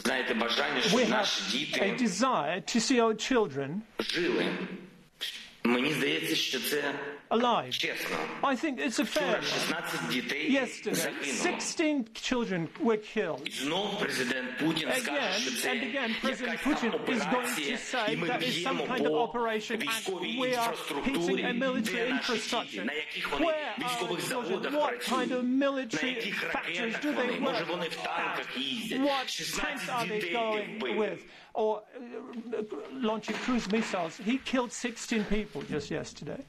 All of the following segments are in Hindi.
Знаєте, бажання, We щоб have наші a діти desire to see our children жили. Мені здається, що це alive. чесно. I think it's a Вчора fair. 16 дітей Yesterday, загинуло. 16 children were killed. І знов президент Путін скаже, що це And again, President якась там Putin is going to операція, say і ми that is some б'ємо kind of по operation, and військовій we are інфраструктурі, hitting a military де наші infrastructure. діти, на яких вони Where військових are заводах children? What kind of працюють, на military яких factories ракетах do they вони, може work вони в танках at? їздять, What tanks 16 are they дітей going вбили. with? Or launching cruise missiles. He killed 16 people just yesterday.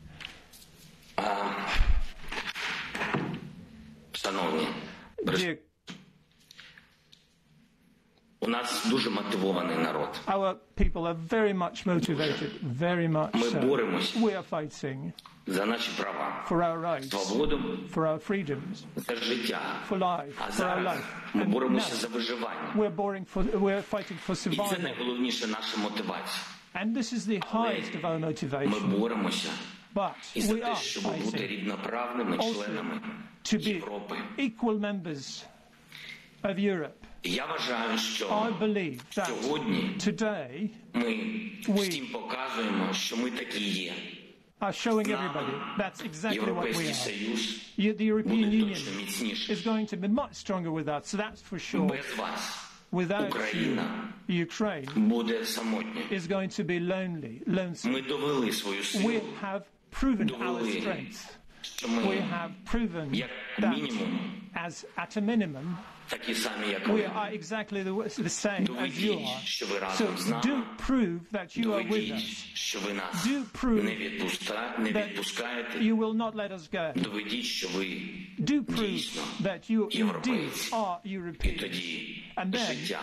Шановні, Dear, у нас дуже мотивований народ. our people are very much motivated, very much Ми so. боремось We are fighting за наші права, for our rights, свободу, for our freedoms, за життя. for life, А for our зараз life. ми And боремося now за виживання. we're fighting for І це survival. найголовніша наша мотивація. And this is the highest of our Ми motivation. боремося But і за we те, are щоб бути fighting рівноправними членами to be Європи. equal members of Europe. І я вважаю, I що believe that сьогодні today ми всім показуємо, що ми такі є. are showing everybody that's exactly what we Європейський are. Союз The European буде Union точно міцніший. is going to be much stronger with us, so that's for sure. Без вас Without you, Україна Ukraine буде самотня. is going to be lonesome. Ми довели свою We силу, have proven our довели, strength. що We ми have proven як that мінімум as at a minimum, такі самі, як we ви. are exactly the same as you Доведіть, are. що ви So разом з do нами. prove that you are with Доведіть, us. що ви нас Do prove не that відпускаєте. you will not let us go. Доведіть, що ви Do prove дійсно that you indeed європейці. are І European. тоді And then життя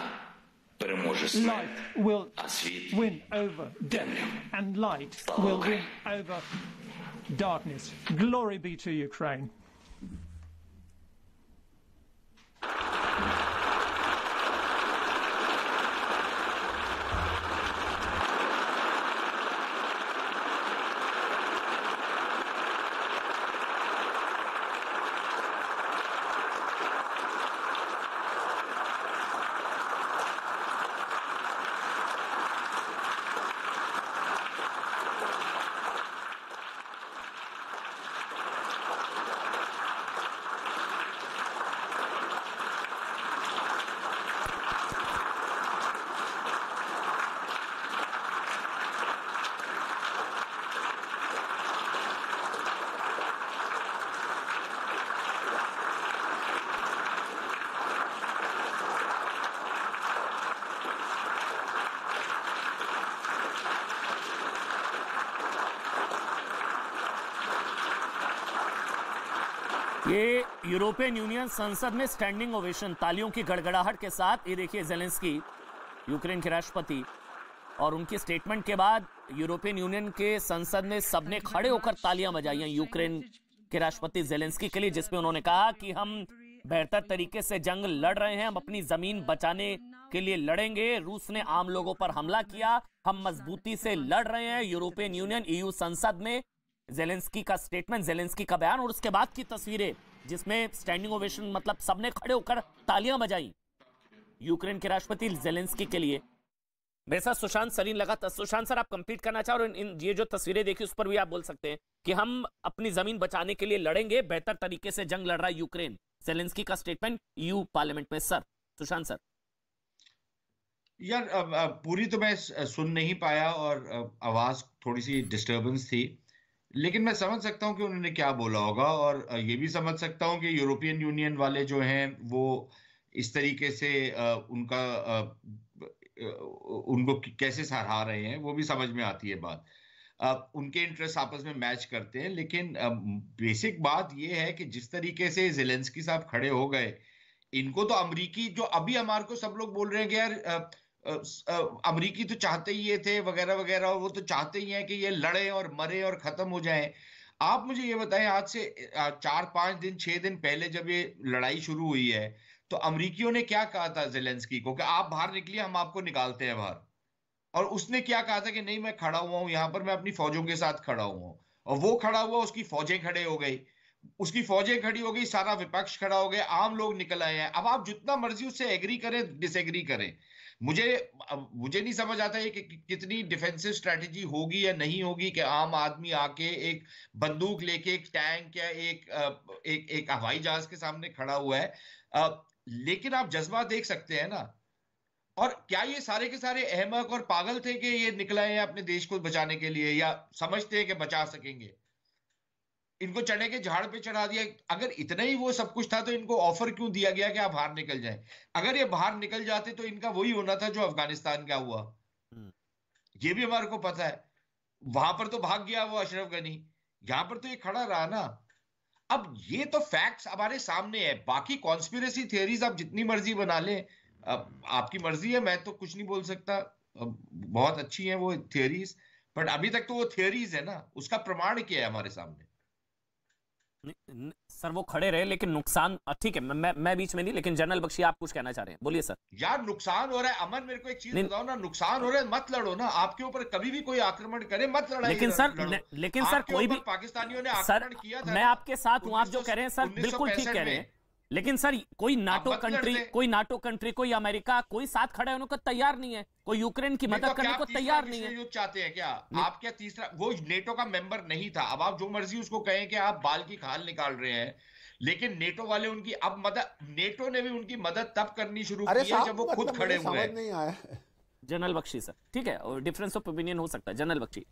переможе смерть, life will а світ win over death, and light will win over darkness. Glory be to Ukraine. ये यूरोपियन यूनियन संसद में स्टैंडिंग ओवेशन, तालियों की गड़गड़ाहट के साथ। ये देखिए जेलेंस्की, यूक्रेन के राष्ट्रपति, और उनके स्टेटमेंट के बाद यूरोपियन यूनियन के संसद में सबने खड़े होकर तालियां बजाई हैं यूक्रेन के राष्ट्रपति जेलेंस्की के लिए, जिसमें उन्होंने कहा कि हम बेहतर तरीके से जंग लड़ रहे हैं, हम अपनी जमीन बचाने के लिए लड़ेंगे। रूस ने आम लोगों पर हमला किया, हम मजबूती से लड़ रहे हैं। यूरोपियन यूनियन ईयू संसद में जेलेंस्की का स्टेटमेंट, जेलेंस्की का बयान, और उसके बाद की तस्वीरें जिसमें स्टैंडिंग ओवेशन, मतलब सबने खड़े होकर तालियां बजाई यूक्रेन के राष्ट्रपति जेलेंस्की के लिए। मेरे साथ सुशांत सरीन लगा था। सुशांत सर, आप कंप्लीट करना चाहो, और इन ये जो तस्वीरें देखी उस पर भी आप बोल सकते हैं कि हम अपनी जमीन बचाने के लिए लड़ेंगे, बेहतर तरीके से जंग लड़ रहा है यूक्रेन। जेलेंस्की का स्टेटमेंट ईयू पार्लियामेंट में। Sir, Sushant sir. यार पूरी तो मैं सुन नहीं पाया और आवाज थोड़ी सी डिस्टरबेंस थी, लेकिन मैं समझ सकता हूं कि उन्होंने क्या बोला होगा, और ये भी समझ सकता हूं कि यूरोपियन यूनियन वाले जो हैं वो इस तरीके से उनको कैसे सराहा रहे हैं, वो भी समझ में आती है बात। उनके इंटरेस्ट आपस में मैच करते हैं, लेकिन बेसिक बात ये है कि जिस तरीके से जेलेंस्की साहब खड़े हो गए, इनको तो अमरीकी, जो अभी हमारे को सब लोग बोल रहे हैं कि यार अमरीकी तो चाहते ही ये थे वगैरह वगैरह, वो तो चाहते ही हैं कि ये लड़े और मरे और खत्म हो जाएं। आप मुझे ये बताएं, आज से 4-5 दिन 6 दिन पहले जब ये लड़ाई शुरू हुई है, तो अमरीकियों ने क्या कहा था जेलेंस्की को कि आप बाहर निकलिए, हम आपको निकालते हैं बाहर। और उसने क्या कहा था कि नहीं, मैं खड़ा हुआ हूं यहां पर, मैं अपनी फौजों के साथ खड़ा हुआ हूं। और वो खड़ा हुआ, उसकी फौजें खड़े हो गई। उसकी फौजें खड़ी हो गई, सारा विपक्ष खड़ा हो गया, आम लोग निकल आए हैं। अब आप जितना मर्जी उससे एग्री करें, डिसएग्री करें, मुझे मुझे नहीं समझ आता है कि कितनी डिफेंसिव स्ट्रेटेजी होगी या नहीं होगी कि आम आदमी आके एक बंदूक लेके एक टैंक या एक हवाई जहाज के सामने खड़ा हुआ है। लेकिन आप जज्बा देख सकते हैं ना। और क्या ये सारे के सारे अहमक और पागल थे कि ये निकले हैं अपने देश को बचाने के लिए, या समझते हैं कि बचा सकेंगे? इनको चने के झाड़ पे चढ़ा दिया। अगर इतना ही वो सब कुछ था तो इनको ऑफर क्यों दिया गया कि आप बाहर निकल जाएं? अगर ये बाहर निकल जाते तो इनका वही होना था जो अफगानिस्तान का हुआ। ये भी हमारे को पता है। वहां पर तो भाग गया वो अशरफ गनी, यहां पर तो ये खड़ा रहा ना। अब ये तो फैक्ट्स हमारे सामने है। बाकी कॉन्स्पिरेसी थियरीज आप जितनी मर्जी बना लें, आपकी मर्जी है, मैं तो कुछ नहीं बोल सकता। बहुत अच्छी है वो थियरीज, बट अभी तक तो वो थियरीज है ना, उसका प्रमाण क्या है हमारे सामने? सर वो खड़े रहे, लेकिन नुकसान, ठीक है, मैं बीच में नहीं, लेकिन जनरल बख्शी आप कुछ कहना चाह रहे हैं, बोलिए सर। यार नुकसान हो रहा है अमन, मेरे को एक चीज बताओ ना, नुकसान हो रहा है मत लड़ो ना। आपके ऊपर कभी भी कोई आक्रमण करे मत लड़ाई। लेकिन सर कोई भी पाकिस्तानियों ने आक्रमण किया था। मैं आपके साथ हूं, आप जो कह रहे हैं सर बिल्कुल ठीक कह रहे हैं, लेकिन सर कोई नाटो कंट्री, कोई अमेरिका, कोई साथ खड़ा होने को तैयार नहीं है, कोई यूक्रेन की मदद करने को तैयार नहीं है। युद्ध चाहते हैं क्या आप? क्या तीसरा? वो नेटो का मेंबर नहीं था। अब आप जो मर्जी उसको कहें कि आप बाल की खाल निकाल रहे हैं, लेकिन नेटो वाले उनकी अब मदद, नेटो ने भी उनकी मदद तब करनी शुरू की है जब वो खुद खड़े हुए हैं। जनरल बख्शी सर, ठीक है, और डिफरेंस ऑफ ओपिनियन हो सकता है। जनरल बख्शी